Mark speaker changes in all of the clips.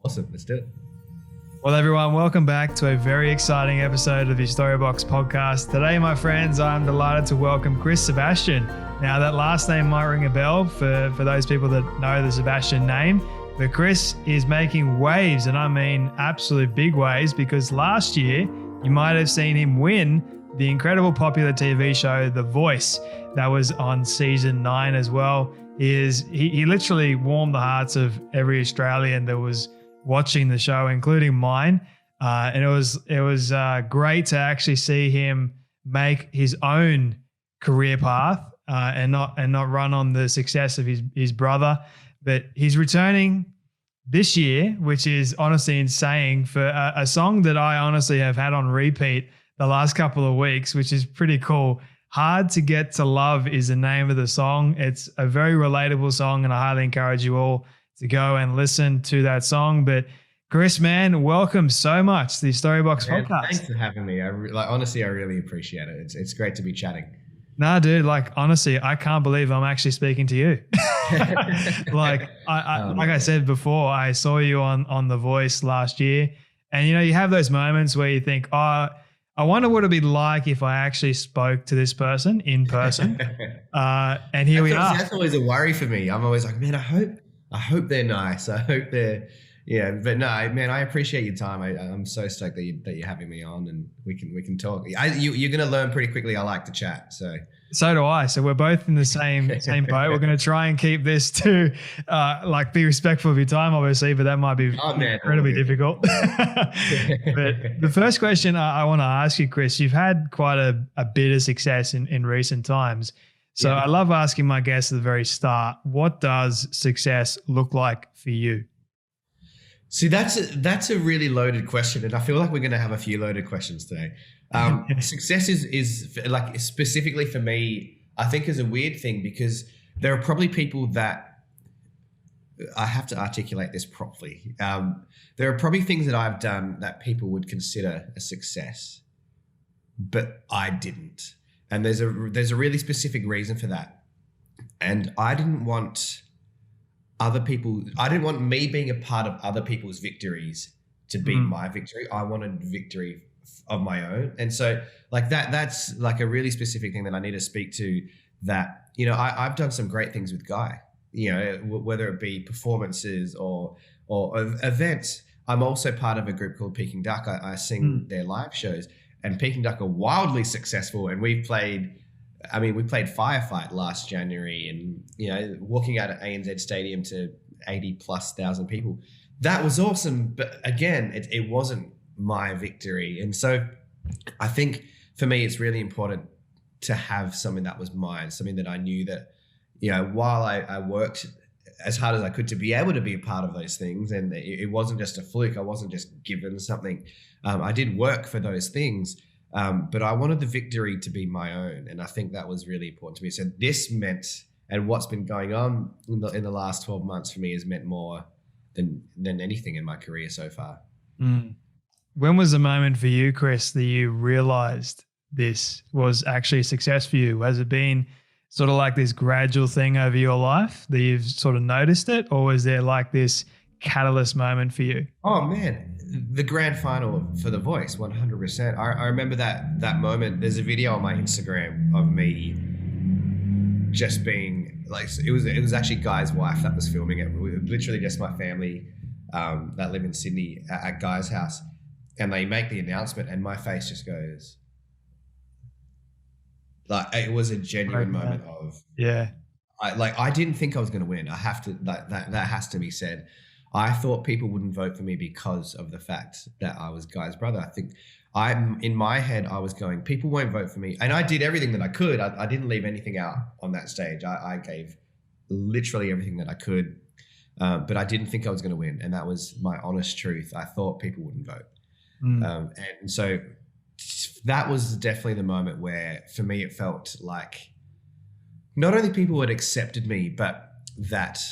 Speaker 1: Awesome. Let's do it.
Speaker 2: Well, everyone, welcome back to a very exciting episode of the Storybox podcast. Today, my friends, I'm delighted to welcome Chris Sebastian. Now, that last name might ring a bell for those people that know the Sebastian name, but Chris is making waves, and I mean absolute big waves, because last year you might have seen him win the incredible popular TV show The Voice that was on season 9 as well. He literally warmed the hearts of every Australian that was watching the show, including mine, and it was great to actually see him make his own career path and not run on the success of his brother. But he's returning this year, which is honestly insane for a song that I honestly have had on repeat the last couple of weeks, which is pretty cool. Hard to Get to Love is the name of the song. It's a very relatable song, and I highly encourage you all to go and listen to that song. But Chris, man, welcome so much to the Storybox podcast.
Speaker 1: Thanks for having me. Honestly, I really appreciate it. It's great to be chatting.
Speaker 2: Nah, dude, honestly, I can't believe I'm actually speaking to you. Like I said before, I saw you on The Voice last year, and you have those moments where you think, oh, I wonder what it'd be like if I actually spoke to this person in person. And here we are.
Speaker 1: That's always a worry for me. I'm always like, man, I hope they're nice. I hope they're, but no, man, I appreciate your time. I'm so stoked that you're having me on, and we can talk. You're going to learn pretty quickly. I like to chat. So
Speaker 2: do I. So we're both in the same boat. We're going to try and keep this to be respectful of your time, obviously, but that might be incredibly difficult. But the first question I want to ask you, Chris, you've had quite a bit of success in recent times. So I love asking my guests at the very start, what does success look like for you?
Speaker 1: See, that's a really loaded question, and I feel like we're going to have a few loaded questions today. Success is like, specifically for me, I think is a weird thing, because there are probably people that I have to articulate this properly. There are probably things that I've done that people would consider a success, but I didn't. And there's a really specific reason for that. And I didn't want me being a part of other people's victories to be my victory. I wanted victory of my own. And so that's like a really specific thing that I need to speak to, that, I've done some great things with Guy, whether it be performances or events. I'm also part of a group called Peking Duck. I sing their live shows. And Peking Duck are wildly successful, and we played Firefight last January, and walking out at ANZ Stadium to 80,000+ people. That was awesome, but again, it wasn't my victory. And so I think for me, it's really important to have something that was mine, something that I knew that, while I worked as hard as I could to be able to be a part of those things, and it wasn't just a fluke. I wasn't just given something. I did work for those things, but I wanted the victory to be my own. And I think that was really important to me. So this meant, and what's been going on in the last 12 months for me has meant more than anything in my career so far.
Speaker 2: When was the moment for you, Chris, that you realized this was actually a success for you? Has it been sort of like this gradual thing over your life that you've sort of noticed it, or was there like this catalyst moment for you?
Speaker 1: Oh man, the grand final for The Voice, 100%. I remember that moment. There's a video on my Instagram of me just being like, it was actually Guy's wife that was filming it. Literally just my family that live in Sydney at Guy's house, and they make the announcement, and my face just goes, like, it was a genuine moment of, I didn't think I was going to win. I have to, that has to be said. I thought people wouldn't vote for me because of the fact that I was Guy's brother. I think in my head, I was going, people won't vote for me. And I did everything that I could. I didn't leave anything out on that stage. I gave literally everything that I could, but I didn't think I was going to win. And that was my honest truth. I thought people wouldn't vote. And so that was definitely the moment where, for me, it felt like not only people had accepted me, but that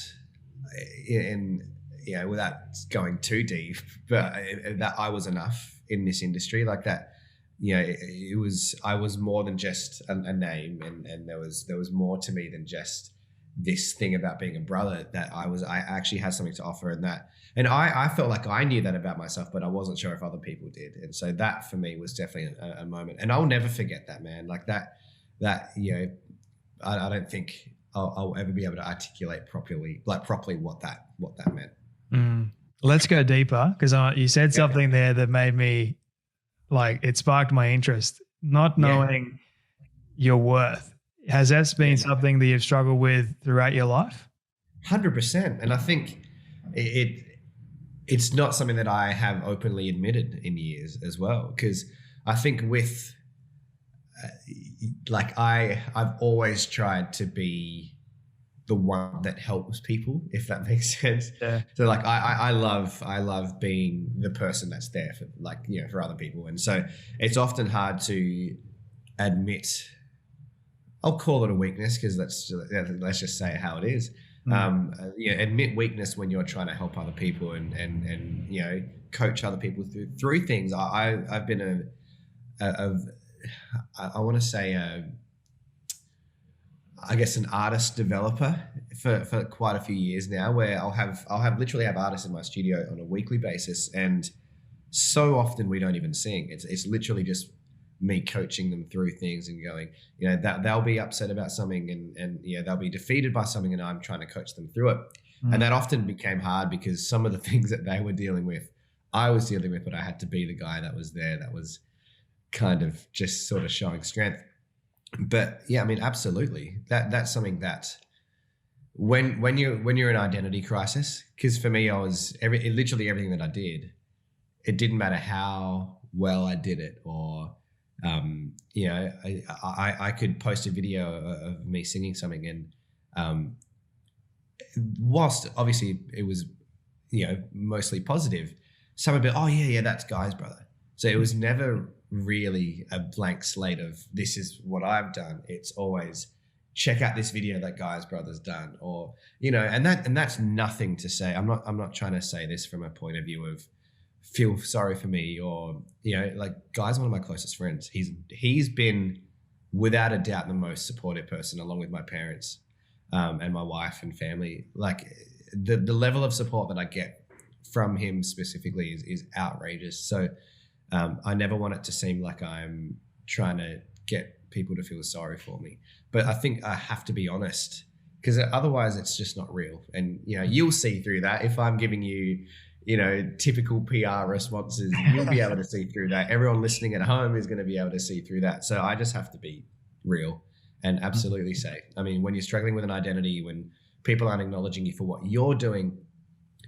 Speaker 1: without going too deep, but that I was enough in this industry, like that. I was more than just a name, and there was more to me than just this thing about being a brother, that I actually had something to offer, and I felt like I knew that about myself, but I wasn't sure if other people did. And so that for me was definitely a moment, and I'll never forget that, man. Like that, I don't think I'll ever be able to articulate properly what that meant.
Speaker 2: Let's go deeper, because you said something there that made me, like, it sparked my interest. Not knowing your worth. Has that been something that you've struggled with throughout your life?
Speaker 1: 100%. And I think it's not something that I have openly admitted in years as well, because I think with I've always tried to be the one that helps people, if that makes sense.
Speaker 2: Yeah.
Speaker 1: So like I love being the person that's there for, like, you know, for other people. And so it's often hard to admit, I'll call it a weakness, because let's just say how it is. Admit weakness when you're trying to help other people and you know, coach other people through things. I've been I want to say I guess an artist developer for quite a few years now, where I'll literally have artists in my studio on a weekly basis, and so often we don't even sing. It's literally just me coaching them through things and going, you know, that they'll be upset about something and you know, they'll be defeated by something, and I'm trying to coach them through it. And that often became hard, because some of the things that they were dealing with, I was dealing with, but I had to be the guy that was there, that was kind of just sort of showing strength. But yeah, I mean, absolutely. That's something that when you're in identity crisis, because for me, I was literally everything that I did, it didn't matter how well I did it, or you know, I could post a video of me singing something, and whilst obviously it was, you know, mostly positive, some would be, oh yeah, that's Guy's brother. So it was never really a blank slate of this is what I've done. It's always check out this video that Guy's brother's done, or, you know, and that's nothing to say. I'm not trying to say this from a point of view of feel sorry for me, or, you know, like, Guy's one of my closest friends. He's been without a doubt the most supportive person, along with my parents and my wife and family. Like the level of support that I get from him specifically is outrageous. So I never want it to seem like I'm trying to get people to feel sorry for me. But I think I have to be honest, because otherwise it's just not real. And, you know, you'll see through that. If I'm giving you, you know, typical PR responses, you'll be able to see through that. Everyone listening at home is going to be able to see through that. So I just have to be real and absolutely say, I mean, when you're struggling with an identity, when people aren't acknowledging you for what you're doing,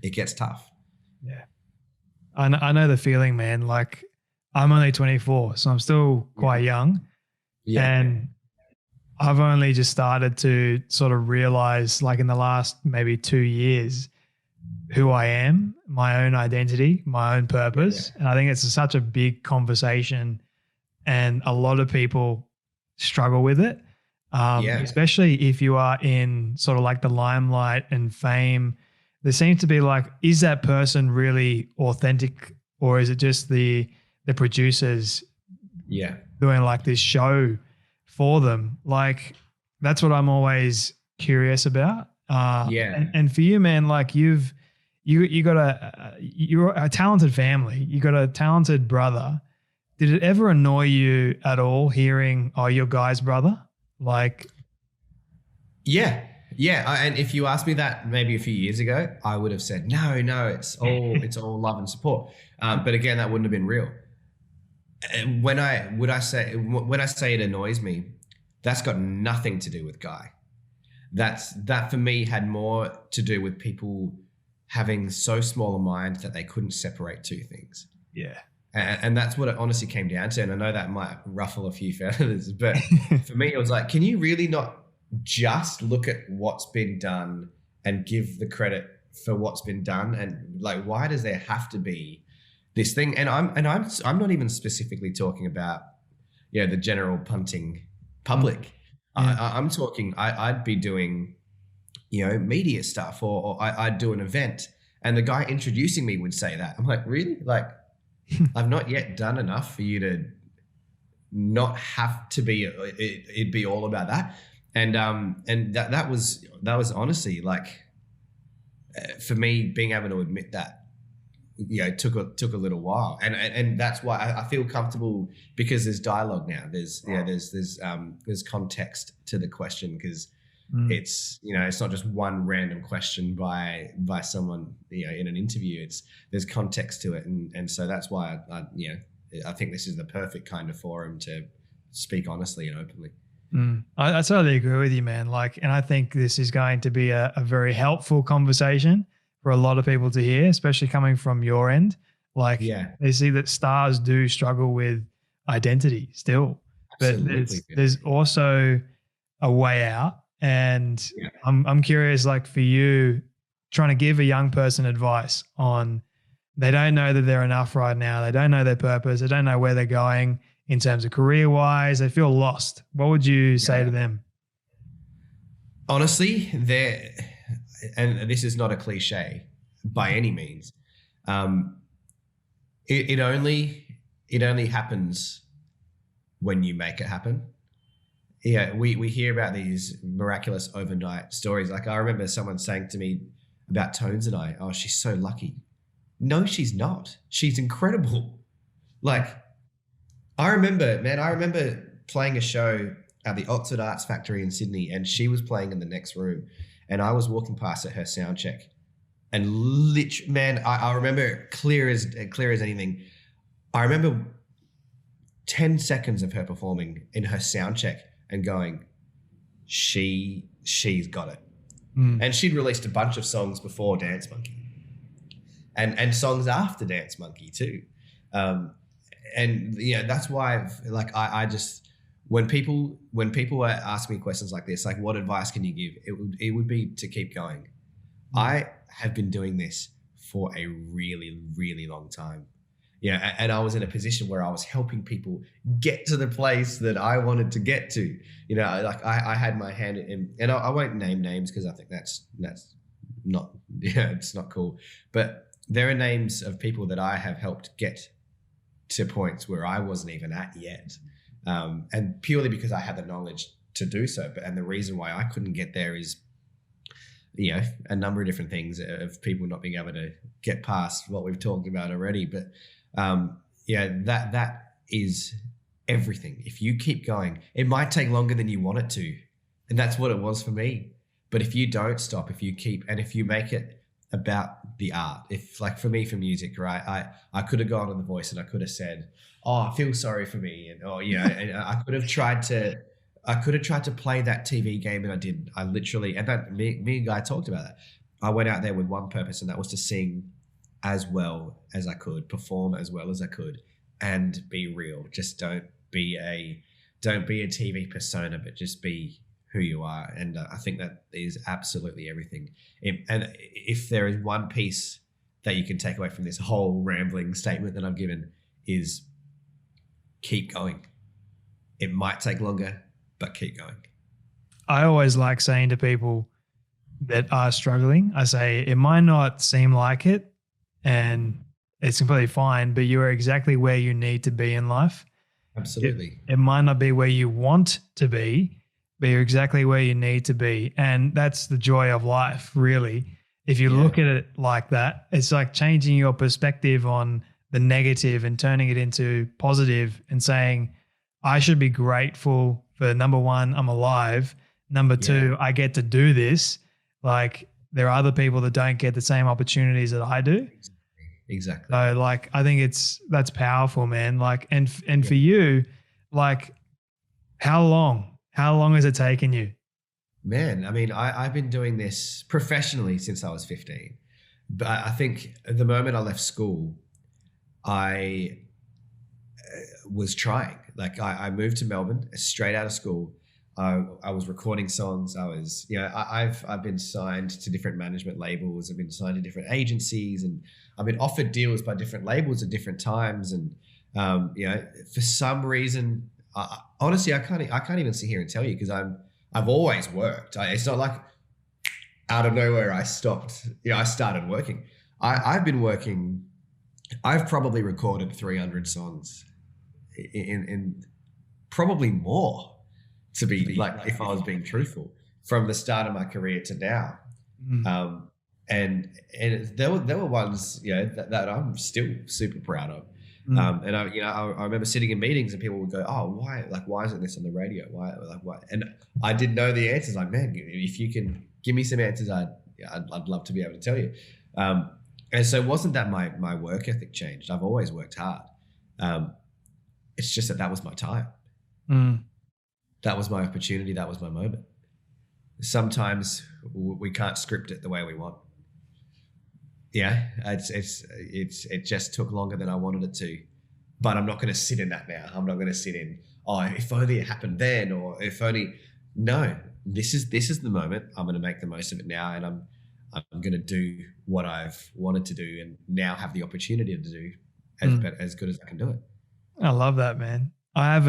Speaker 1: it gets tough.
Speaker 2: Yeah. I know the feeling, man. Like, I'm only 24, so I'm still quite young. Yeah. And I've only just started to sort of realize, like, in the last maybe 2 years, who I am, my own identity, my own purpose. Yeah. And I think it's such a big conversation, and a lot of people struggle with it, especially if you are in sort of like the limelight and fame. There seems to be like, is that person really authentic, or is it just the producers doing like this show for them? Like, that's what I'm always curious about. And for you, man, like, you're a talented family. You got a talented brother. Did it ever annoy you at all hearing, oh, you're Guy's brother? Like,
Speaker 1: and if you asked me that maybe a few years ago, I would have said, no, it's all love and support. But again, that wouldn't have been real. When I say it annoys me, that's got nothing to do with Guy. That for me had more to do with people having so small a mind that they couldn't separate two things.
Speaker 2: Yeah.
Speaker 1: And that's what it honestly came down to. And I know that might ruffle a few feathers, but for me, it was like, can you really not just look at what's been done and give the credit for what's been done? And like, why does there have to be this thing? And I'm not even specifically talking about, you know, the general punting public. Yeah. I'm talking, I'd be doing, you know, media stuff, or I'd do an event, and the guy introducing me would say that. I'm like, really? Like, I've not yet done enough for you to not have to be, it'd be all about that. And that was honestly like, for me, being able to admit that, took a little while, and that's why I feel comfortable, because there's dialogue now. There's context to the question, because it's it's not just one random question by someone in an interview. There's context to it, and so that's why I think this is the perfect kind of forum to speak honestly and openly.
Speaker 2: I totally agree with you, man. Like, and I think this is going to be a very helpful conversation for a lot of people to hear, especially coming from your end. Like, they see that stars do struggle with identity still,
Speaker 1: Absolutely.
Speaker 2: but there's also a way out. And I'm curious, like, for you, trying to give a young person advice on, they don't know that they're enough right now. They don't know their purpose. They don't know where they're going in terms of career-wise. They feel lost. What would you say to them?
Speaker 1: Honestly, and this is not a cliche by any means. It only happens when you make it happen. Yeah, we hear about these miraculous overnight stories. Like, I remember someone saying to me about Tones and I, "Oh, she's so lucky." No, she's not. She's incredible. Like, I remember playing a show at the Oxford Arts Factory in Sydney, and she was playing in the next room, and I was walking past at her sound check, and I remember clear as anything. I remember 10 seconds of her performing in her sound check and going, she's got it. And she'd released a bunch of songs before Dance Monkey, and songs after Dance Monkey too. And that's why, like, I just, when people ask me questions like this, like, what advice can you give? It would be to keep going. I have been doing this for a really, really long time. And I was in a position where I was helping people get to the place that I wanted to get to. Like, I had my hand in, and I won't name names because I think that's not, it's not cool. But there are names of people that I have helped get to points where I wasn't even at yet. And purely because I had the knowledge to do so. And the reason why I couldn't get there is, a number of different things of people not being able to get past what we've talked about already. But that is everything. If you keep going, it might take longer than you want it to. And that's what it was for me. But if you don't stop, if you keep, and if you make it about the art, if, like, for me, for music, right, I could have gone on The Voice and I could have said, "Oh, feel sorry for me," and and I could have tried to play that TV game, and I didn't. I literally, and that me and Guy talked about that. I went out there with one purpose, and that was to sing as well as I could, perform as well as I could, and be real. Just don't be a TV persona, but just be who you are. And I think that is absolutely everything. And if there is one piece that you can take away from this whole rambling statement that I've given, is keep going. It might take longer, but keep going.
Speaker 2: I always like saying to people that are struggling, I say, it might not seem like it, and it's completely fine, but you are exactly where you need to be in life.
Speaker 1: Absolutely.
Speaker 2: It might not be where you want to be, but you're exactly where you need to be. And that's the joy of life, really. If you look at it like that, it's like changing your perspective on the negative and turning it into positive and saying, I should be grateful for, number one, I'm alive. Number two, I get to do this. Like, there are other people that don't get the same opportunities that I do.
Speaker 1: Exactly.
Speaker 2: So, like, I think that's powerful, man. Like, and for you, like, how long has it taken you?
Speaker 1: Man, I mean, I've been doing this professionally since I was 15. But I think the moment I left school, I was trying. Like, I moved to Melbourne straight out of school. I was recording songs. I was, I've been signed to different management labels. I've been signed to different agencies, and I've been offered deals by different labels at different times. And for some reason, honestly, I can't even sit here and tell you, because I've always worked. It's not like out of nowhere I stopped. I started working. I've been working. I've probably recorded 300 songs, in probably more, to be like, if I was being truthful from the start of my career to now. And there were ones, that I'm still super proud of. And I remember sitting in meetings and people would go, "Oh, why isn't this on the radio? Why?" And I didn't know the answers. Like, man, if you can give me some answers, I'd love to be able to tell you. And so it wasn't that my work ethic changed. I've always worked hard. It's just that was my time. That was my opportunity. That was my moment. Sometimes we can't script it the way we want. Yeah, it just took longer than I wanted it to, but I'm not going to sit in that now. I'm not going to sit in, if only it happened then, or if only. No, this is the moment. I'm going to make the most of it now, and I'm going to do what I've wanted to do, and now have the opportunity to do as good as I can do it.
Speaker 2: I love that, man. I have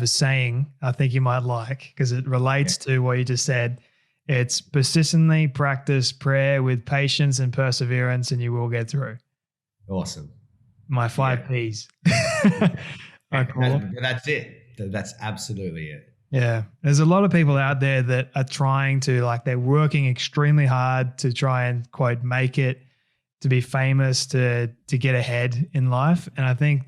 Speaker 2: a saying I think you might like, because it relates to what you just said. It's persistently practice prayer with patience and perseverance, and you will get through.
Speaker 1: Awesome.
Speaker 2: My 5 Ps.
Speaker 1: That's it. That's absolutely it.
Speaker 2: Yeah. There's a lot of people out there that are trying to, they're working extremely hard to try and, quote, make it, to be famous, to get ahead in life. And I think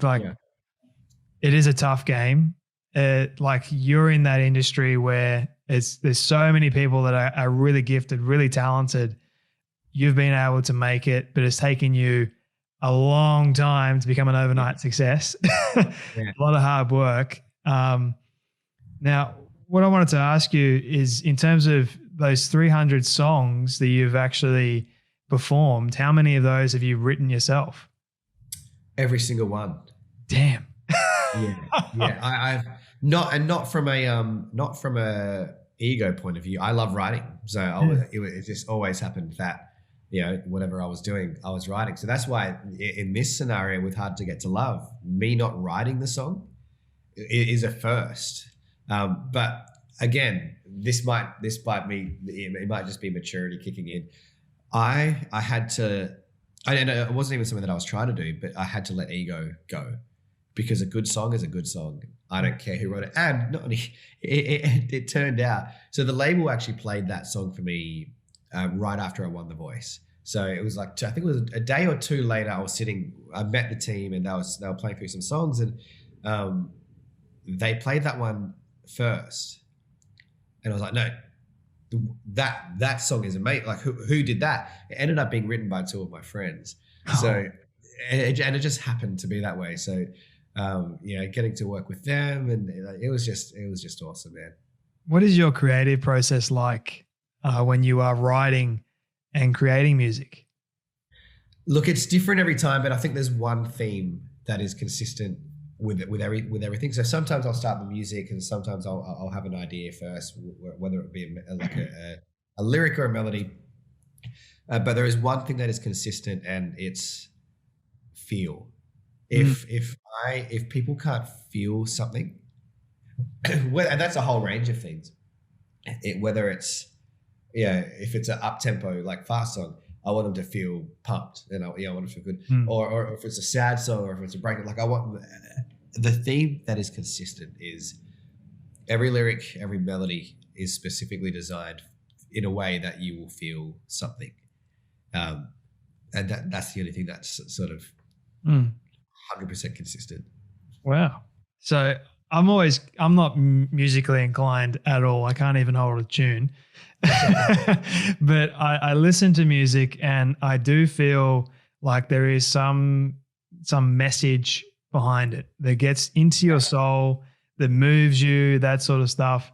Speaker 2: it is a tough game. You're in that industry where there's so many people that are really gifted, really talented. You've been able to make it, but it's taken you a long time to become an overnight success. A lot of hard work. Now, what I wanted to ask you is, in terms of those 300 songs that you've actually performed, how many of those have you written yourself?
Speaker 1: Every single one.
Speaker 2: Damn.
Speaker 1: I've not from a ego point of view. I love writing, so it just always happened that whatever I was doing, I was writing. So that's why in this scenario with Hard to Get to Love, me not writing the song is a first. But again, it might just be maturity kicking in. I had to. It wasn't even something that I was trying to do, but I had to let ego go. Because a good song is a good song. I don't care who wrote it. And not only, it turned out, so the label actually played that song for me right after I won The Voice. So it was I think it was a day or two later, I met the team, and they were playing through some songs, and they played that one first. And I was like, no, that song is amazing. Who did that? It ended up being written by 2 of my friends. So, and it just happened to be that way. So, getting to work with them, and it was just awesome, man.
Speaker 2: What is your creative process like when you are writing and creating music?
Speaker 1: Look, it's different every time, but I think there's one theme that is consistent with everything. So sometimes I'll start the music, and sometimes I'll have an idea first, whether it be a lyric or a melody. But there is one thing that is consistent, and it's feel. If people can't feel something, and that's a whole range of things. Whether it's if it's an up tempo fast song, I want them to feel pumped, and I want them to feel good. Or if it's a sad song, or if it's a break, I want the theme that is consistent is every lyric, every melody is specifically designed in a way that you will feel something. And that's the only thing that's sort of 100% consistent.
Speaker 2: Wow. So I'm not musically inclined at all. I can't even hold a tune, but I listen to music, and I do feel like there is some message behind it that gets into your soul, that moves you, that sort of stuff.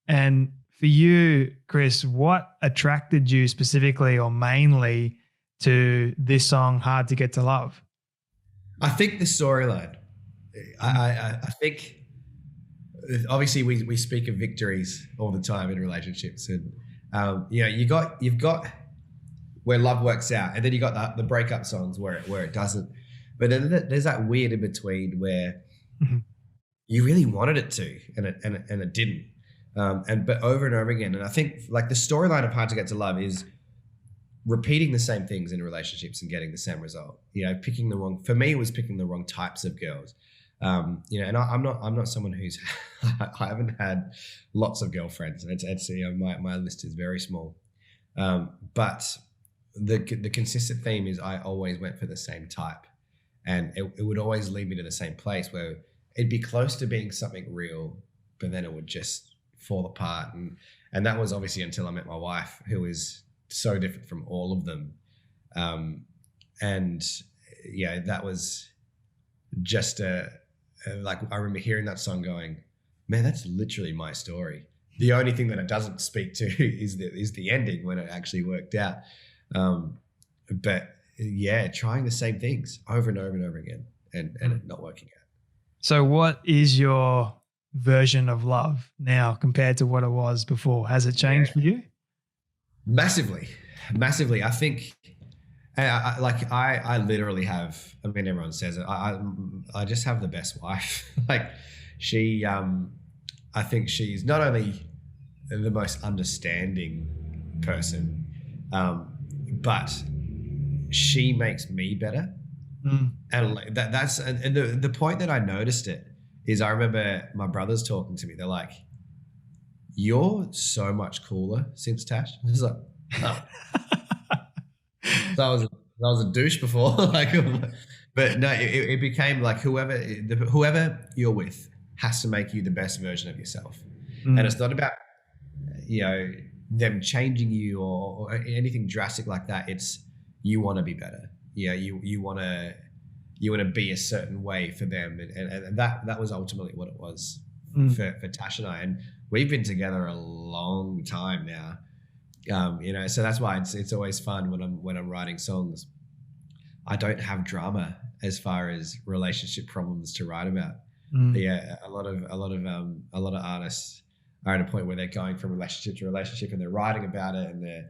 Speaker 2: And for you, Chris, what attracted you specifically or mainly to this song, Hard to Get to Love?
Speaker 1: I think the storyline. I think obviously we speak of victories all the time in relationships, and you've got where love works out, and then you got the breakup songs where it doesn't. But then there's that weird in between where you really wanted it to, and it didn't. But over and over again, and I think the storyline of Hard to Get to Love is repeating the same things in relationships and getting the same result. For me, it was picking the wrong types of girls. And I'm not someone who's I haven't had lots of girlfriends. My list is very small. But the consistent theme is I always went for the same type, and it would always lead me to the same place where it'd be close to being something real, but then it would just fall apart. And that was obviously until I met my wife, who is so different from all of them. And yeah, that was just like, I remember hearing that song going, man, that's literally my story. The only thing that it doesn't speak to is the ending, when it actually worked out. But yeah, trying the same things over and over and over again, and it not working out.
Speaker 2: So what is your version of love now compared to what it was before? Has it changed for you?
Speaker 1: Massively. I think I literally have, I mean, everyone says it, I just have the best wife. Like, she, I think she's not only the most understanding person, but she makes me better. And like that's the point that I noticed it is, I remember my brothers talking to me. They're like, "You're so much cooler since Tash." I was like, "Oh." So I was a douche before, like, but no, it became like whoever you're with has to make you the best version of yourself, and it's not about them changing you or anything drastic like that. It's, you want to be better. You want to be a certain way for them, and that was ultimately what it was for Tash and I. And we've been together a long time now. So that's why it's always fun when I'm writing songs. I don't have drama as far as relationship problems to write about. Yeah, a lot of artists are at a point where they're going from relationship to relationship and they're writing about it, and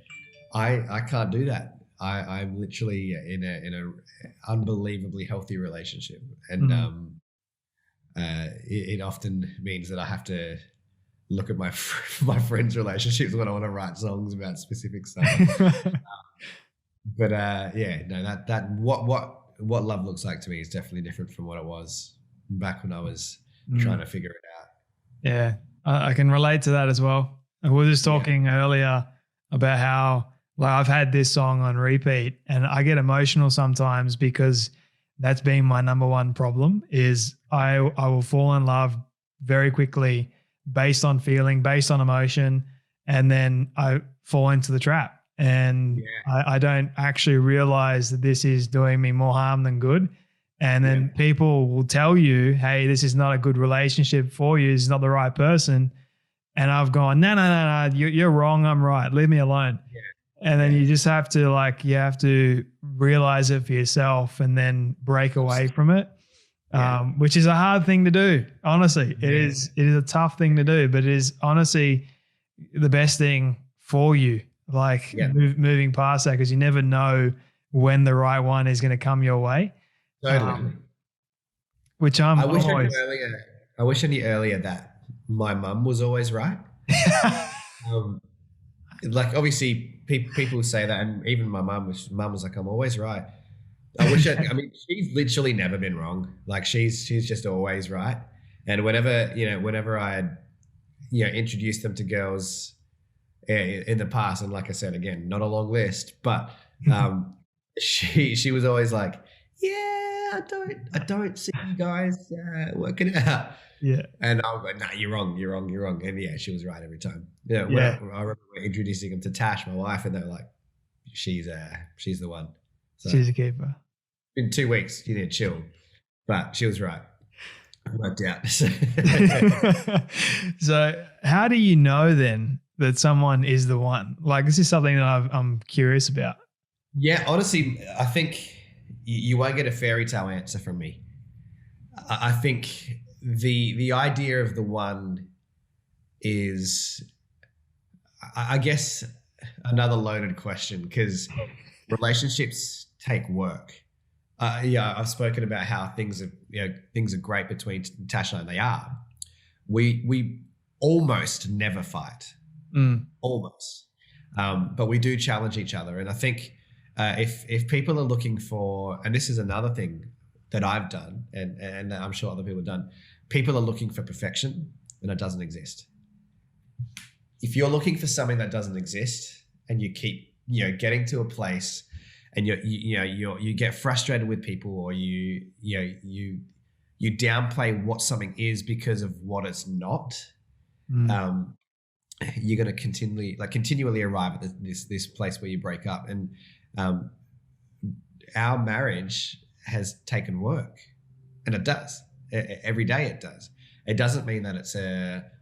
Speaker 1: I can't do that. I'm literally in a unbelievably healthy relationship, and it often means that I have to look at my friends' relationships when I want to write songs about specific stuff. But what love looks like to me is definitely different from what it was back when I was trying to figure it out.
Speaker 2: Yeah, I can relate to that as well. And we were just talking earlier about how, like, I've had this song on repeat and I get emotional sometimes because that's been my number one problem. Is I will fall in love very quickly based on feeling, based on emotion, and then I fall into the trap. And I don't actually realize that this is doing me more harm than good. And then people will tell you, hey, this is not a good relationship for you. This is not the right person. And I've gone, no, you're wrong. I'm right. Leave me alone. Yeah. And then you just have to, like, you have to realize it for yourself and then break away from it, which is a hard thing to do. Honestly, it is a tough thing to do, but it is honestly the best thing for you. Like moving past that, because you never know when the right one is going to come your way.
Speaker 1: Totally.
Speaker 2: Which
Speaker 1: I wish I knew earlier that my mum was always right. Like, obviously people say that, and even my mum was like, I'm always right. I mean, she's literally never been wrong. Like, she's just always right. And whenever I had, introduced them to girls in the past, and like I said, again, not a long list, but she was always like, I don't see you guys working it out. Yeah. And I was like, nah, you're wrong. And yeah, she was right every time. I remember introducing them to Tash, my wife, and they were like, she's the one. So,
Speaker 2: she's a keeper.
Speaker 1: In 2 weeks, you need to chill. But she was right. It worked out.
Speaker 2: So how do you know then that someone is the one? Like, this is something that I'm curious about.
Speaker 1: Yeah, honestly, I think you won't get a fairy tale answer from me. I think the idea of the one is, I guess, another loaded question, because relationships take work. I've spoken about how things are great between Tash and I. They are. We almost never fight, almost, but we do challenge each other. And I think if people are looking for, and this is another thing that I've done, and I'm sure other people have done, people are looking for perfection, and it doesn't exist. If you're looking for something that doesn't exist, and you keep, getting to a place, and you get frustrated with people, or you downplay what something is because of what it's not, you're going to continually arrive at this place where you break up. And our marriage has taken work, and it does. Every day it does. It doesn't mean that it's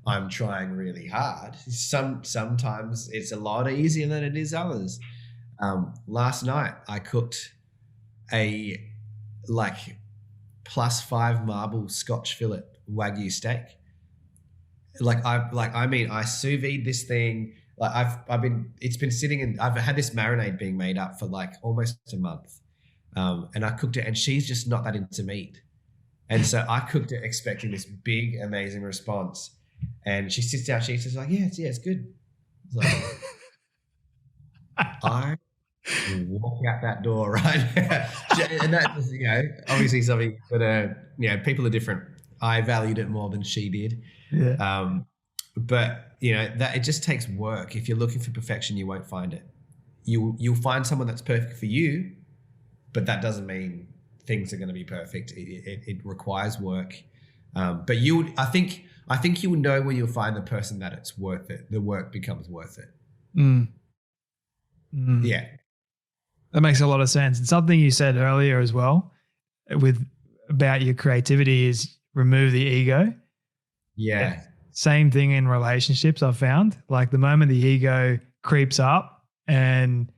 Speaker 1: I'm trying really hard. Sometimes it's a lot easier than it is others. Last night I cooked a +5 marble Scotch fillet Wagyu steak. I sous vide this thing. It's been sitting in, I've had this marinade being made up for almost a month. And I cooked it, and she's just not that into meat. And so I cooked it expecting this big, amazing response. And she sits down, she's like, it's good. I will walk out that door right now. And that's, obviously something that, people are different. I valued it more than she did.
Speaker 2: Yeah.
Speaker 1: But that it just takes work. If you're looking for perfection, you won't find it. You'll find someone that's perfect for you, but that doesn't mean things are going to be perfect. It requires work. But I think you will know when you'll find the person that it's worth it. The work becomes worth it. Yeah.
Speaker 2: That makes a lot of sense. And something you said earlier as well about your creativity is remove the ego.
Speaker 1: Yeah.
Speaker 2: Same thing in relationships I've found. Like the moment the ego creeps up, and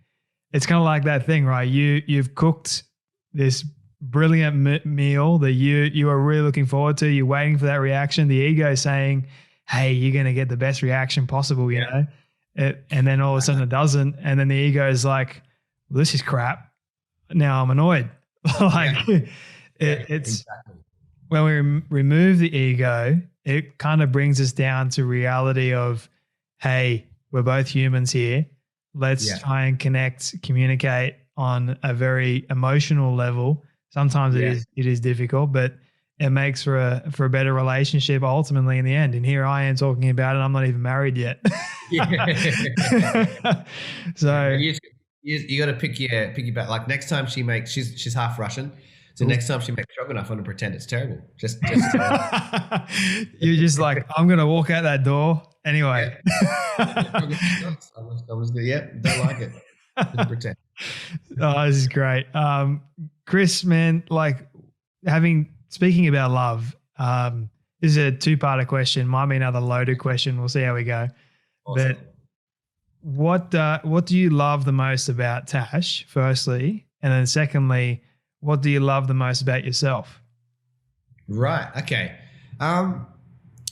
Speaker 2: it's kind of like that thing, right? You've cooked this brilliant meal that you are really looking forward to. You're waiting for that reaction. The ego is saying, hey, you're going to get the best reaction possible, you know? And then all of a sudden it doesn't. And then the ego is like, well, this is crap. Now I'm annoyed. It's exactly. When we remove the ego, it kind of brings us down to reality of, hey, we're both humans here. Let's try and connect, communicate on a very emotional level. Sometimes it is difficult, but it makes for a better relationship ultimately in the end. And here I am talking about it. I'm not even married yet. So
Speaker 1: you got to pick your back. Like next time she's half Russian. So next time she makes stroganoff, I'm going to pretend it's terrible. Just
Speaker 2: you're just like, I'm going to walk out that door anyway.
Speaker 1: I'm just don't like it. Just pretend.
Speaker 2: Oh, this is great. Chris, man, speaking about love, this is a two-parter question. Might be another loaded question. We'll see how we go.
Speaker 1: Awesome.
Speaker 2: But what do you love the most about Tash, firstly? And then secondly, what do you love the most about yourself? Right.
Speaker 1: Okay.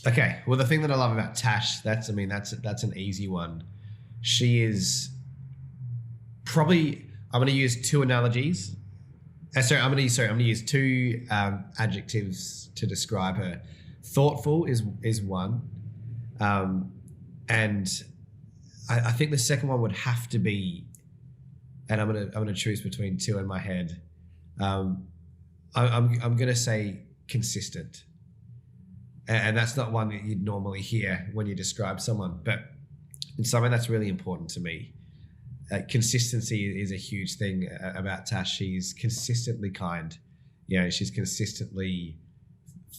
Speaker 1: Okay. Well, the thing that I love about Tash, that's an easy one. She is probably, I'm going to use two analogies. I'm going to use two adjectives to describe her. Thoughtful is one. And I think the second one would have to be, and I'm going to choose between two in my head. I'm going to say consistent. And that's not one that you'd normally hear when you describe someone, but it's something that's really important to me. Consistency is a huge thing about Tash. She's consistently kind. She's consistently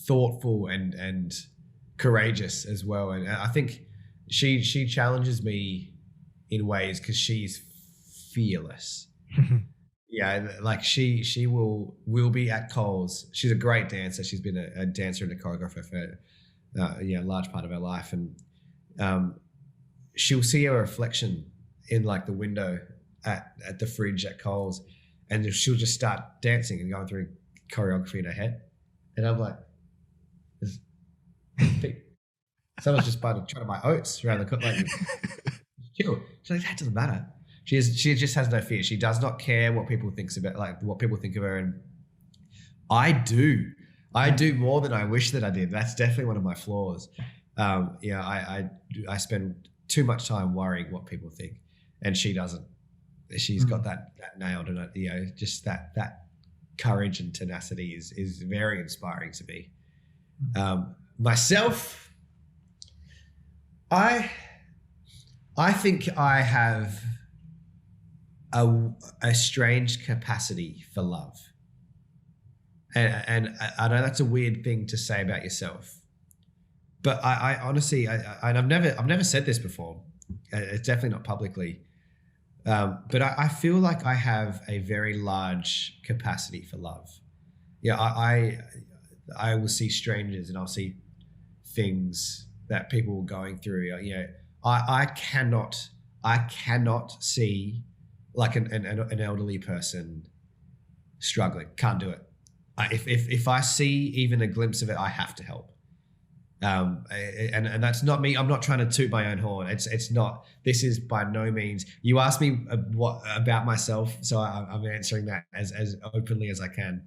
Speaker 1: thoughtful and courageous as well. And I think she challenges me in ways because she's fearless. She will be at Coles. She's a great dancer. She's been a dancer and a choreographer for a large part of her life. And she'll see her reflection in the window at the fridge at Coles, and she'll just start dancing and going through choreography in her head. And I'm like, someone's just trying to buy oats around the corner. Chill. She's like, that doesn't matter. She just has no fear. She does not care what people think about, what people think of her. And I do more than I wish that I did. That's definitely one of my flaws. I spend too much time worrying what people think, and she doesn't. She's got that nailed, and just that courage and tenacity is very inspiring to me. Myself, I think I have a strange capacity for love. And I know that's a weird thing to say about yourself, but I honestly, I've never said this before. It's definitely not publicly, but I feel like I have a very large capacity for love. Yeah, I will see strangers and I'll see things that people are going through. You know, I cannot see like an elderly person struggling. Can't do it. If I see even a glimpse of it, I have to help. And that's not me. I'm not trying to toot my own horn. It's not. This is by no means. You asked me what about myself, so I'm answering that as openly as I can.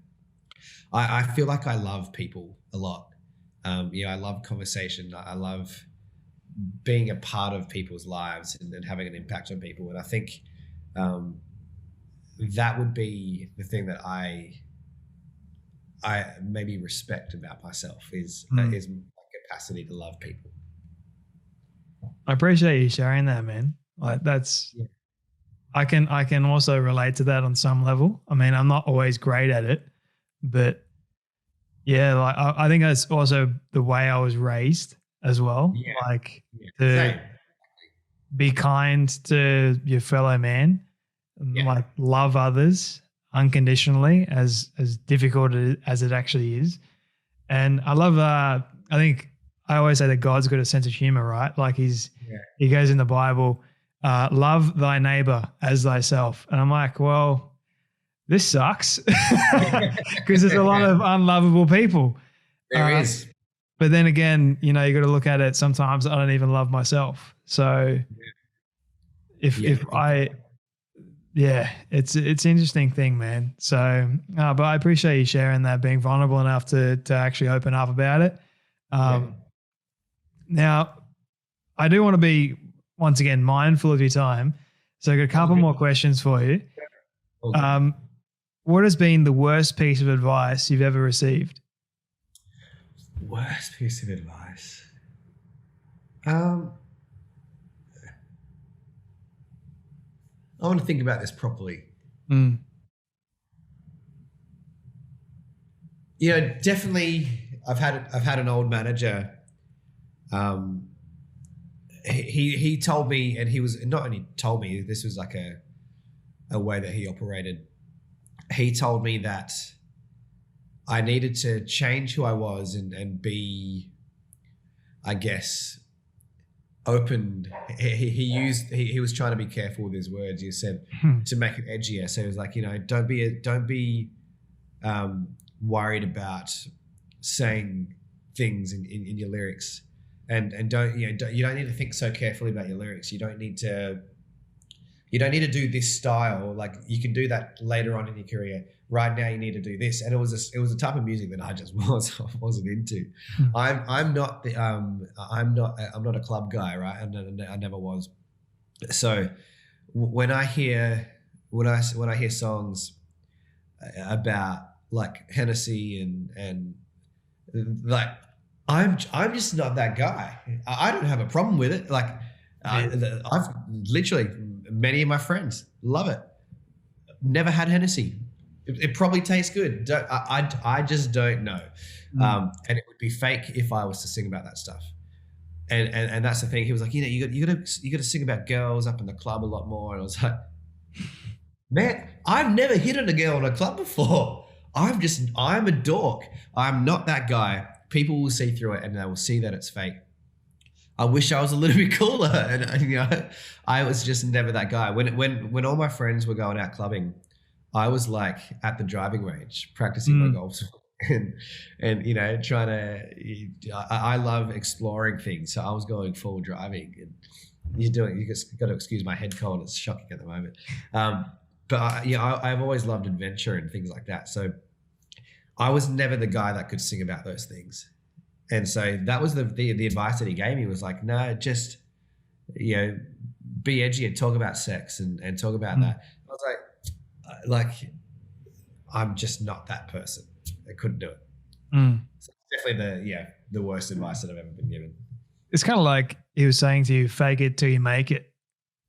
Speaker 1: I feel like I love people a lot. I love conversation. I love being a part of people's lives and having an impact on people. And I think that would be the thing that I maybe respect about myself is my capacity to love people.
Speaker 2: I appreciate you sharing that, man. Like that's, yeah. I can also relate to that on some level. I mean, I'm not always great at it, but yeah, like I think that's also the way I was raised as well. Yeah. Like to be kind to your fellow man, like love others unconditionally, as difficult as it actually is. And I love I think I always say that God's got a sense of humor, right? Like he goes in the Bible, love thy neighbor as thyself. And I'm like, well, this sucks because there's a lot of unlovable people.
Speaker 1: There is.
Speaker 2: But then again, you got to look at it. Sometimes I don't even love myself. So it's an interesting thing, man. So, but I appreciate you sharing that, being vulnerable enough to actually open up about it. Now, I do want to be, once again, mindful of your time. So I've got a couple more questions for you. Okay. What has been the worst piece of advice you've ever received?
Speaker 1: Worst piece of advice? I want to think about this properly. Definitely I've had an old manager. He told me, and he was not only told me, this was like a way that he operated. He told me that I needed to change who I was and be, I guess, open. He was trying to be careful with his words. He said to make it edgier. So he was like, don't be worried about saying things in your lyrics, and you don't need to think so carefully about your lyrics. You don't need to do this style. Like you can do that later on in your career. Right now, you need to do this. And it was a type of music that I just wasn't into. I'm not a club guy, right? And I never was. So when I hear songs about like Hennessy and like I'm just not that guy. I don't have a problem with it. Like I've literally, many of my friends love it. Never had Hennessy. It probably tastes good. I just don't know. And it would be fake if I was to sing about that stuff. And that's the thing. He was like, you got to sing about girls up in the club a lot more. And I was like, man, I've never hit on a girl in a club before. I'm a dork. I'm not that guy. People will see through it and they will see that it's fake. I wish I was a little bit cooler, and I was just never that guy. When all my friends were going out clubbing, I was like at the driving range practicing my golf and trying to. I love exploring things, so I was going full driving. And you just got to excuse my head cold; it's shocking at the moment. But I've always loved adventure and things like that. So I was never the guy that could sing about those things. And so that was the advice that he gave me, was like, no, just, be edgy and talk about sex and talk about that. I was like, I'm just not that person. I couldn't do it. So it's definitely the worst advice that I've ever been given.
Speaker 2: It's kind of like he was saying to you, fake it till you make it.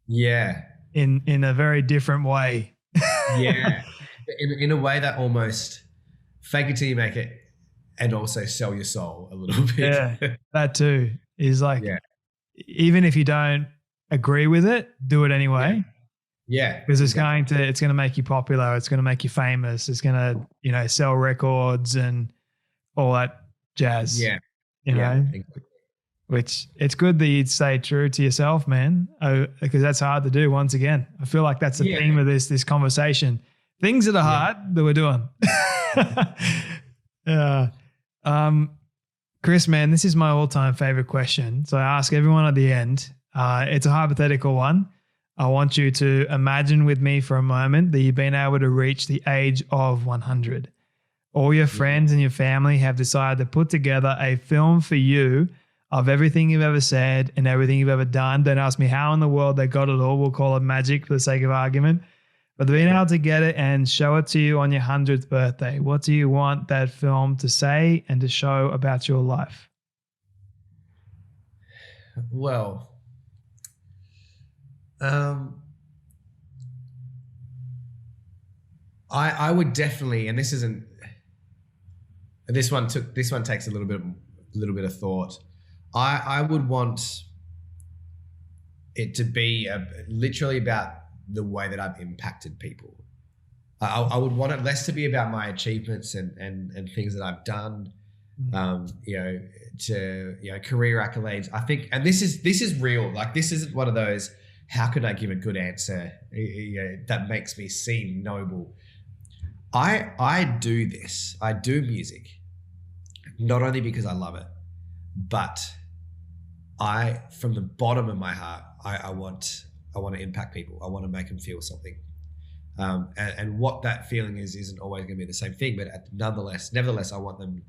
Speaker 1: Yeah.
Speaker 2: In a very different way.
Speaker 1: Yeah. In a way that almost fake it till you make it and also sell your soul a little bit.
Speaker 2: Yeah, that too is like, even if you don't agree with it, do it anyway.
Speaker 1: Yeah.
Speaker 2: Because it's going to make you popular. It's going to make you famous. It's going to, sell records and all that jazz.
Speaker 1: Yeah.
Speaker 2: You know,
Speaker 1: exactly.
Speaker 2: Which it's good that you'd stay true to yourself, man, because that's hard to do. Once again, I feel like that's the theme of this conversation. Things that are hard that we're doing. Chris, man, this is my all-time favorite question. So I ask everyone at the end. It's a hypothetical one. I want you to imagine with me for a moment that you've been able to reach the age of 100. All your friends and your family have decided to put together a film for you of everything you've ever said and everything you've ever done. Don't ask me how in the world they got it all. We'll call it magic for the sake of argument. But they've been able to get it and show it to you on your 100th birthday. What do you want that film to say and to show about your life?
Speaker 1: Well, I would definitely, and this one takes a little bit of thought. I would want it to be literally about the way that I've impacted people. I would want it less to be about my achievements and things that I've done, career accolades. I think, and this is real. Like, this isn't one of those, how could I give a good answer that makes me seem noble? I do this. I do music, not only because I love it, but from the bottom of my heart, I want to impact people. I want to make them feel something. And what that feeling isn't always going to be the same thing, but nevertheless, I want them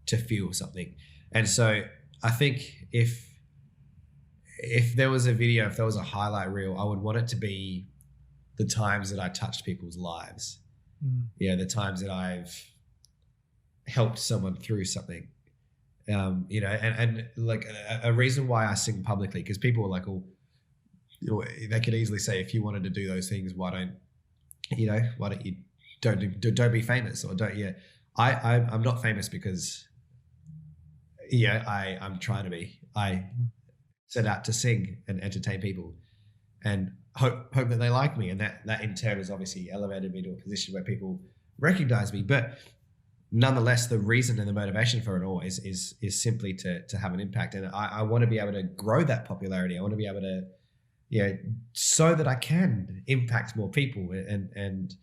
Speaker 1: to feel something. And so I think if there was a video, if there was a highlight reel, I would want it to be the times that I touched people's lives. The times that I've helped someone through something. And like a reason why I sing publicly, because people are like, oh, they could easily say, if you wanted to do those things, why don't you don't be famous, or don't I'm not famous because I'm trying to be. I set out to sing and entertain people and hope that they like me, and that in turn has obviously elevated me to a position where people recognize me. But nonetheless, the reason and the motivation for it all is simply to have an impact. And I want to be able to grow that popularity. I want to be able to, so that I can impact more people and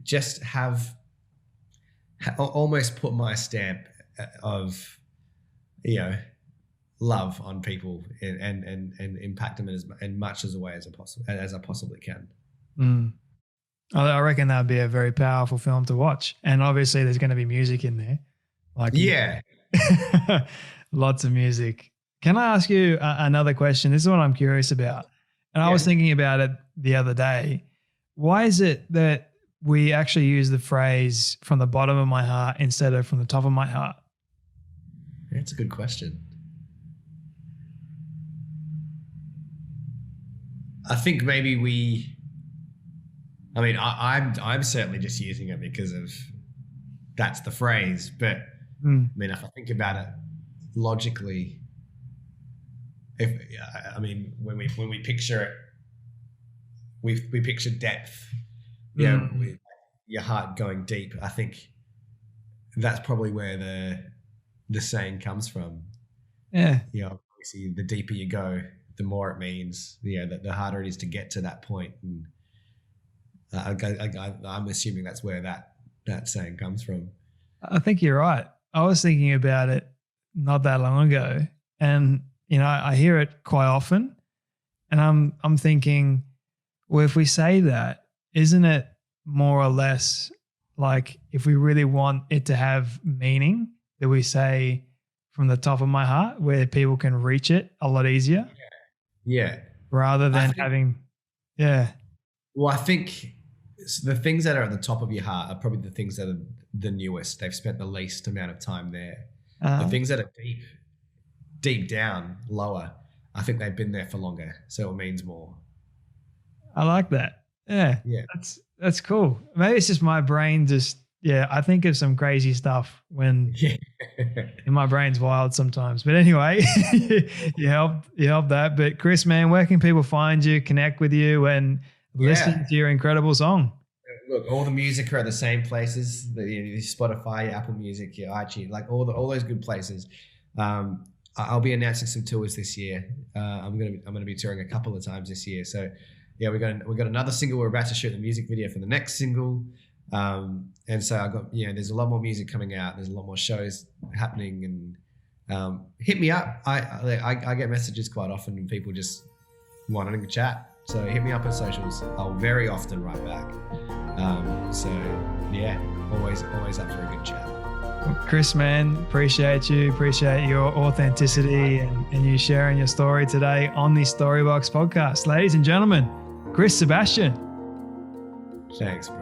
Speaker 1: just have almost put my stamp of, love on people and impact them as much as a way as I possibly can.
Speaker 2: I reckon that would be a very powerful film to watch. And obviously there's going to be music in there. Lots of music. Can I ask you another question? This is what I'm curious about. And I was thinking about it the other day. Why is it that we actually use the phrase from the bottom of my heart instead of from the top of my heart?
Speaker 1: That's a good question. I think maybe I'm certainly just using it because of that's the phrase. But if I think about it logically, when we picture it, we picture depth. Your heart going deep. I think that's probably where the saying comes from. Yeah. Obviously, the deeper you go, the more it means. The harder it is to get to that point. And I'm assuming that's where that saying comes from.
Speaker 2: I think you're right. I was thinking about it not that long ago, and I hear it quite often, and I'm thinking, well, if we say that, isn't it more or less like, if we really want it to have meaning, that we say from the top of my heart, where people can reach it a lot easier?
Speaker 1: Yeah.
Speaker 2: Rather than having.
Speaker 1: Well, I think the things that are at the top of your heart are probably the things that are the newest. They've spent the least amount of time there. The things that are deep down, lower, I think they've been there for longer, so it means more.
Speaker 2: I like that. Yeah. That's cool. Maybe it's just my brain I think of some crazy stuff when and my brain's wild sometimes. But anyway, you helped that. But Chris, man, where can people find you, connect with you, and listen to your incredible song?
Speaker 1: Look, all the music are at the same places: the Spotify, your Apple Music, your iTunes, like all those good places. I'll be announcing some tours this year. I'm gonna be touring a couple of times this year. So yeah, we got another single. We're about to shoot the music video for the next single. And so I got, there's a lot more music coming out. There's a lot more shows happening, and hit me up. I get messages quite often and people just wanting to chat. So hit me up on socials. I'll very often write back. So yeah, always up for a good chat.
Speaker 2: Chris, man, appreciate your authenticity and you sharing your story today on the Storybox podcast. Ladies and gentlemen, Chris Sebastian.
Speaker 1: Thanks, bro.